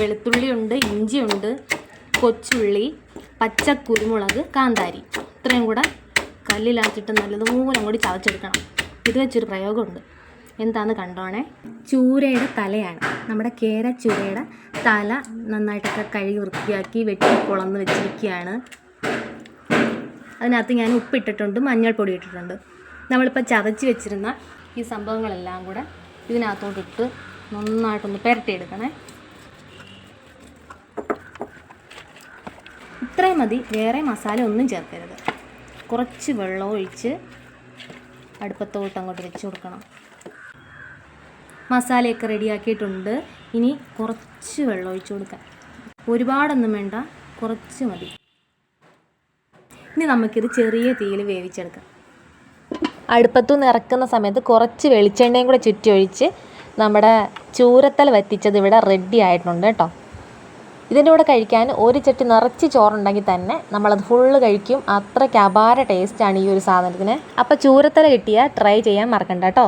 വെളുത്തുള്ളി ഉണ്ട്, ഇഞ്ചിയുണ്ട്, കൊച്ചുള്ളി, പച്ചക്കുരുമുളക്, കാന്താരി ഇത്രയും കൂടെ കല്ലിലാക്കിയിട്ട് നല്ലതുപോലെ അങ്ങോട്ട് ചതച്ചെടുക്കണം. ഇത് വെച്ചൊരു പ്രയോഗമുണ്ട്, എന്താണെന്ന് കണ്ടോണേ. ചൂരയുടെ തലയാണ്, നമ്മുടെ കേരച്ചൂരയുടെ തല നന്നായിട്ടൊക്കെ കഴുകി വൃത്തിയാക്കി വെട്ടി കുളന്ന് വെച്ചിരിക്കുകയാണ്. അതിനകത്ത് ഞാൻ ഉപ്പിട്ടിട്ടുണ്ട്, മഞ്ഞൾപ്പൊടി ഇട്ടിട്ടുണ്ട്. നമ്മളിപ്പോൾ ചതച്ച് വെച്ചിരുന്ന ഈ സംഭവങ്ങളെല്ലാം കൂടെ ഇതിനകത്തോട്ടിട്ട് നന്നായിട്ടൊന്ന് പുരട്ടിയെടുക്കണേ. ഇത്രയും മതി, വേറെ മസാല ഒന്നും ചേർക്കരുത്. കുറച്ച് വെള്ളം ഒഴിച്ച് അടുപ്പത്തോട്ട് അങ്ങോട്ട് വെച്ച് കൊടുക്കണം. മസാലയൊക്കെ റെഡിയാക്കിയിട്ടുണ്ട്. ഇനി കുറച്ച് വെള്ളം ഒഴിച്ച് കൊടുക്കാം. ഒരുപാടൊന്നും വേണ്ട, കുറച്ച് മതി. ഇനി നമുക്കിത് ചെറിയ തീയിൽ വേവിച്ചെടുക്കാം. അടുപ്പത്തുനിന്ന് ഇറക്കുന്ന സമയത്ത് കുറച്ച് വെളിച്ചെണ്ണയും കൂടെ ചുറ്റി ഒഴിച്ച് നമ്മുടെ ചൂരത്തല വറ്റിച്ചത് ഇവിടെ റെഡി ആയിട്ടുണ്ട് കേട്ടോ. ഇതിൻ്റെ കൂടെ കഴിക്കാൻ ഒരു ചട്ടി നിറച്ച് ചോറുണ്ടെങ്കിൽ തന്നെ നമ്മളത് ഫുള്ള് കഴിക്കും. അത്രയ്ക്ക് അപാര ടേസ്റ്റാണ് ഈ ഒരു സാധനത്തിന്. അപ്പോൾ ചൂരത്തല കിട്ടിയാൽ ട്രൈ ചെയ്യാൻ മറക്കണ്ട കേട്ടോ.